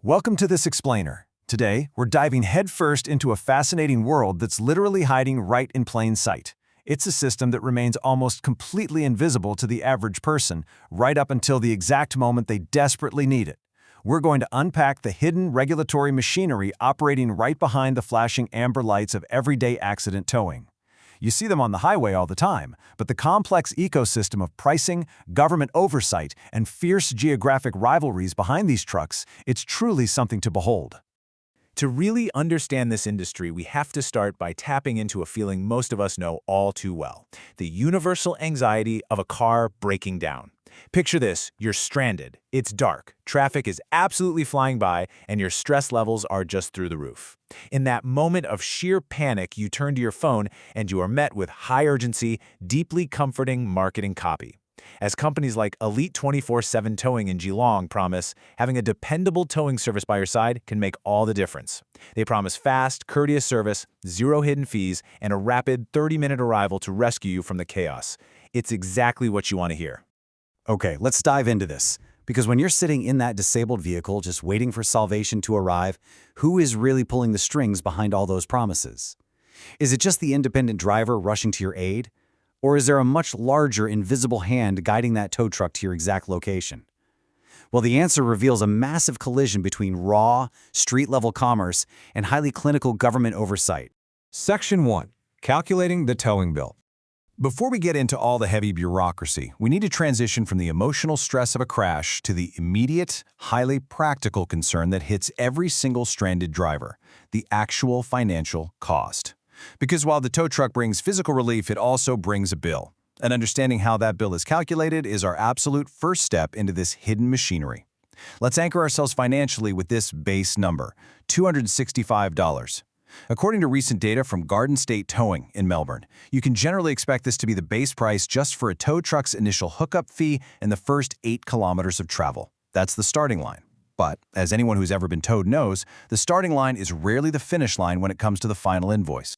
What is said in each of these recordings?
Welcome to this explainer. Today, we're diving headfirst into a fascinating world that's literally hiding right in plain sight. It's a system that remains almost completely invisible to the average person, right up until the exact moment they desperately need it. We're going to unpack the hidden regulatory machinery operating right behind the flashing amber lights of everyday accident towing. You see them on the highway all the time, but the complex ecosystem of pricing, government oversight, and fierce geographic rivalries behind these trucks, it's truly something to behold. To really understand this industry, we have to start by tapping into a feeling most of us know all too well: the universal anxiety of a car breaking down. Picture this: you're stranded, it's dark, traffic is absolutely flying by, and your stress levels are just through the roof. In that moment of sheer panic, you turn to your phone and you are met with high-urgency, deeply comforting marketing copy. As companies like Elite 24/7 Towing in Geelong promise, having a dependable towing service by your side can make all the difference. They promise fast, courteous service, zero hidden fees, and a rapid 30-minute arrival to rescue you from the chaos. It's exactly what you want to hear. Okay, let's dive into this. Because when you're sitting in that disabled vehicle just waiting for salvation to arrive, who is really pulling the strings behind all those promises? Is it just the independent driver rushing to your aid? Or is there a much larger, invisible hand guiding that tow truck to your exact location? Well, the answer reveals a massive collision between raw, street-level commerce and highly clinical government oversight. Section 1. Calculating the towing bill. Before we get into all the heavy bureaucracy, we need to transition from the emotional stress of a crash to the immediate, highly practical concern that hits every single stranded driver: the actual financial cost. Because while the tow truck brings physical relief, it also brings a bill. And understanding how that bill is calculated is our absolute first step into this hidden machinery. Let's anchor ourselves financially with this base number: $265. According to recent data from Garden State Towing in Melbourne, you can generally expect this to be the base price just for a tow truck's initial hookup fee and the first 8 kilometers of travel. That's the starting line. But, as anyone who's ever been towed knows, the starting line is rarely the finish line when it comes to the final invoice.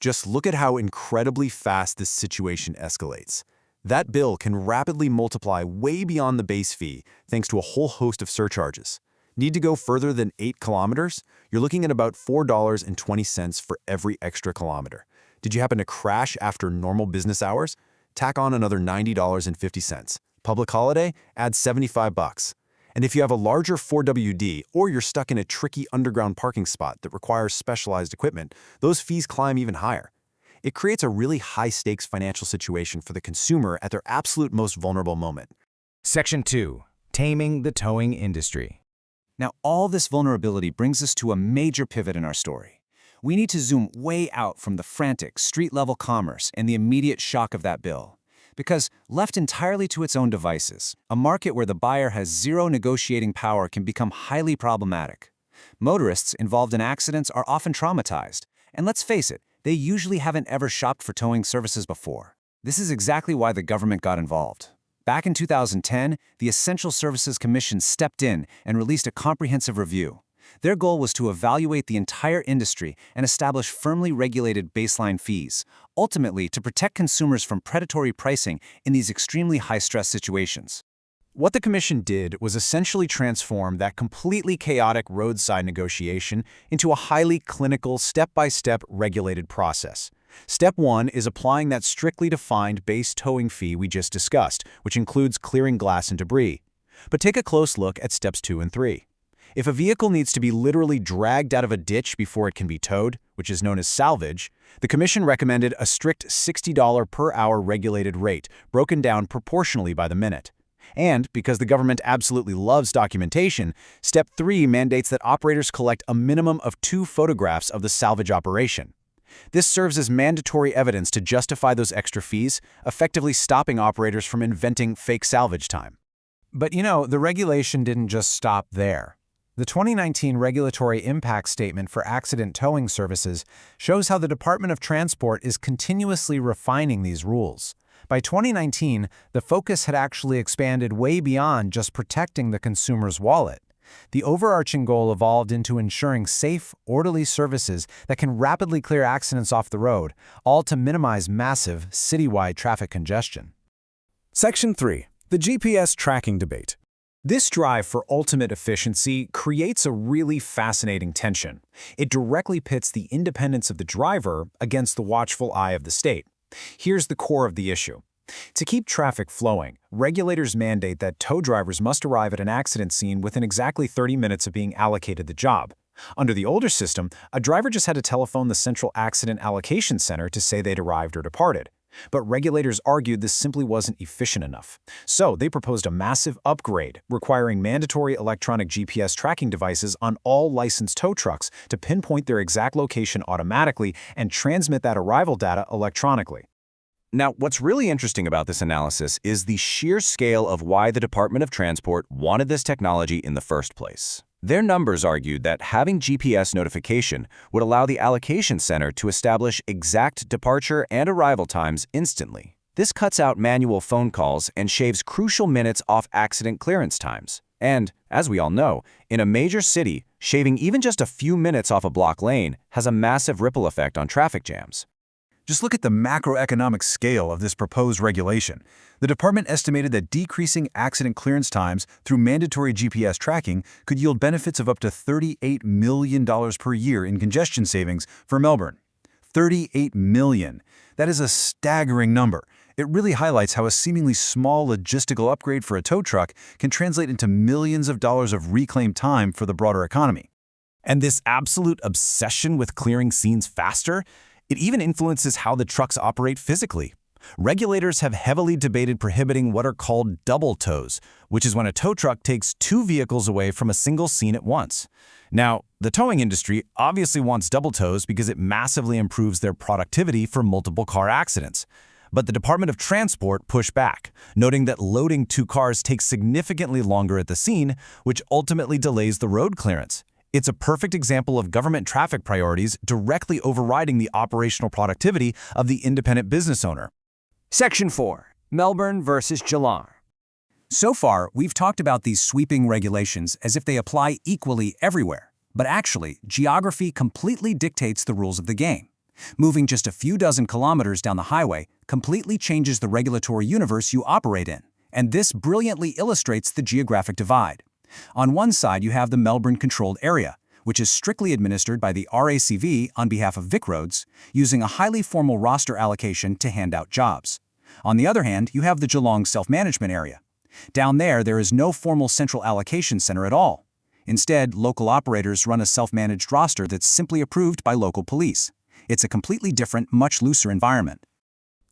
Just look at how incredibly fast this situation escalates. That bill can rapidly multiply way beyond the base fee thanks to a whole host of surcharges. Need to go further than 8 kilometers? You're looking at about $4.20 for every extra kilometer. Did you happen to crash after normal business hours? Tack on another $90.50. Public holiday? Add $75. And if you have a larger 4WD or you're stuck in a tricky underground parking spot that requires specialized equipment, those fees climb even higher. It creates a really high-stakes financial situation for the consumer at their absolute most vulnerable moment. Section 2. Taming the towing industry. Now, all this vulnerability brings us to a major pivot in our story. We need to zoom way out from the frantic, street-level commerce and the immediate shock of that bill. Because, left entirely to its own devices, a market where the buyer has zero negotiating power can become highly problematic. Motorists involved in accidents are often traumatized, and let's face it, they usually haven't ever shopped for towing services before. This is exactly why the government got involved. Back in 2010, the Essential Services Commission stepped in and released a comprehensive review. Their goal was to evaluate the entire industry and establish firmly regulated baseline fees, ultimately to protect consumers from predatory pricing in these extremely high-stress situations. What the Commission did was essentially transform that completely chaotic roadside negotiation into a highly clinical, step-by-step regulated process. Step 1 is applying that strictly defined base towing fee we just discussed, which includes clearing glass and debris. But take a close look at steps 2 and 3. If a vehicle needs to be literally dragged out of a ditch before it can be towed, which is known as salvage, the Commission recommended a strict $60 per hour regulated rate, broken down proportionally by the minute. And, because the government absolutely loves documentation, Step 3 mandates that operators collect a minimum of 2 photographs of the salvage operation. This serves as mandatory evidence to justify those extra fees, effectively stopping operators from inventing fake salvage time. But the regulation didn't just stop there. The 2019 Regulatory Impact Statement for Accident Towing Services shows how the Department of Transport is continuously refining these rules. By 2019, the focus had actually expanded way beyond just protecting the consumer's wallet. The overarching goal evolved into ensuring safe, orderly services that can rapidly clear accidents off the road, all to minimize massive, citywide traffic congestion. Section 3. The GPS tracking debate. This drive for ultimate efficiency creates a really fascinating tension. It directly pits the independence of the driver against the watchful eye of the state. Here's the core of the issue. To keep traffic flowing, regulators mandate that tow drivers must arrive at an accident scene within exactly 30 minutes of being allocated the job. Under the older system, a driver just had to telephone the Central Accident Allocation Center to say they'd arrived or departed. But regulators argued this simply wasn't efficient enough. So they proposed a massive upgrade, requiring mandatory electronic GPS tracking devices on all licensed tow trucks to pinpoint their exact location automatically and transmit that arrival data electronically. Now, what's really interesting about this analysis is the sheer scale of why the Department of Transport wanted this technology in the first place. Their numbers argued that having GPS notification would allow the allocation center to establish exact departure and arrival times instantly. This cuts out manual phone calls and shaves crucial minutes off accident clearance times. And, as we all know, in a major city, shaving even just a few minutes off a block lane has a massive ripple effect on traffic jams. Just look at the macroeconomic scale of this proposed regulation. The department estimated that decreasing accident clearance times through mandatory GPS tracking could yield benefits of up to $38 million per year in congestion savings for Melbourne. $38 million. That is a staggering number. It really highlights how a seemingly small logistical upgrade for a tow truck can translate into millions of dollars of reclaimed time for the broader economy. And this absolute obsession with clearing scenes faster, it even influences how the trucks operate physically. Regulators have heavily debated prohibiting what are called double tows, which is when a tow truck takes two vehicles away from a single scene at once. Now, the towing industry obviously wants double tows because it massively improves their productivity for multiple car accidents. But the Department of Transport pushed back, noting that loading two cars takes significantly longer at the scene, which ultimately delays the road clearance. It's a perfect example of government traffic priorities directly overriding the operational productivity of the independent business owner. Section 4. Melbourne versus Geelong. So far, we've talked about these sweeping regulations as if they apply equally everywhere. But actually, geography completely dictates the rules of the game. Moving just a few dozen kilometers down the highway completely changes the regulatory universe you operate in. And this brilliantly illustrates the geographic divide. On one side, you have the Melbourne Controlled Area, which is strictly administered by the RACV on behalf of VicRoads, using a highly formal roster allocation to hand out jobs. On the other hand, you have the Geelong Self-Management Area. Down there is no formal central allocation center at all. Instead, local operators run a self-managed roster that's simply approved by local police. It's a completely different, much looser environment.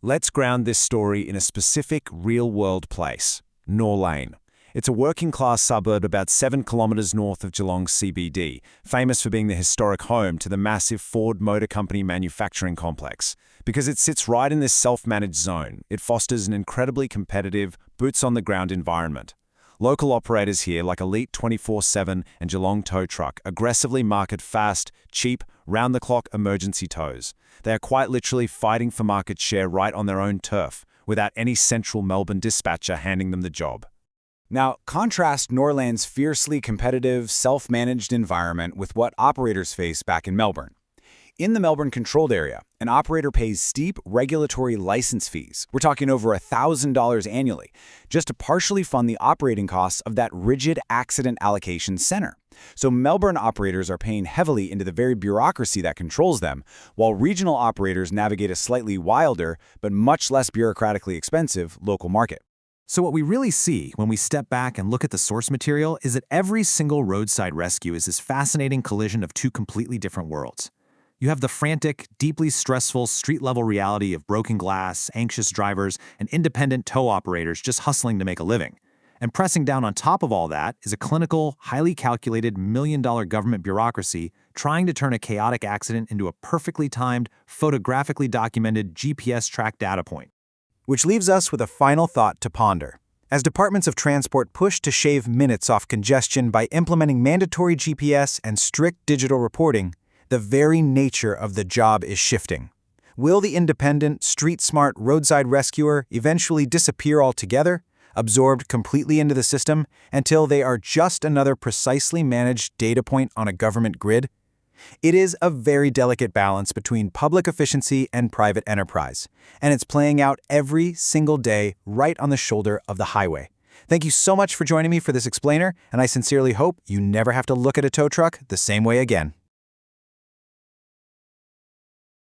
Let's ground this story in a specific real-world place, Norlane. It's a working-class suburb about 7 kilometers north of Geelong CBD, famous for being the historic home to the massive Ford Motor Company manufacturing complex. Because it sits right in this self-managed zone, it fosters an incredibly competitive, boots-on-the-ground environment. Local operators here, like Elite 24/7 and Geelong Tow Truck, aggressively market fast, cheap, round-the-clock emergency tows. They are quite literally fighting for market share right on their own turf, without any central Melbourne dispatcher handing them the job. Now, contrast Norlane's fiercely competitive, self-managed environment with what operators face back in Melbourne. In the Melbourne Controlled Area, an operator pays steep regulatory license fees. We're talking over $1,000 annually, just to partially fund the operating costs of that rigid accident allocation center. So Melbourne operators are paying heavily into the very bureaucracy that controls them, while regional operators navigate a slightly wilder, but much less bureaucratically expensive, local market. So what we really see when we step back and look at the source material is that every single roadside rescue is this fascinating collision of two completely different worlds. You have the frantic, deeply stressful street-level reality of broken glass, anxious drivers, and independent tow operators just hustling to make a living. And pressing down on top of all that is a clinical, highly calculated million-dollar government bureaucracy trying to turn a chaotic accident into a perfectly timed, photographically documented GPS-tracked data point. Which leaves us with a final thought to ponder. As departments of transport push to shave minutes off congestion by implementing mandatory GPS and strict digital reporting, the very nature of the job is shifting. Will the independent, street-smart roadside rescuer eventually disappear altogether, absorbed completely into the system, until they are just another precisely managed data point on a government grid? It is a very delicate balance between public efficiency and private enterprise, and it's playing out every single day right on the shoulder of the highway. Thank you so much for joining me for this explainer, and I sincerely hope you never have to look at a tow truck the same way again.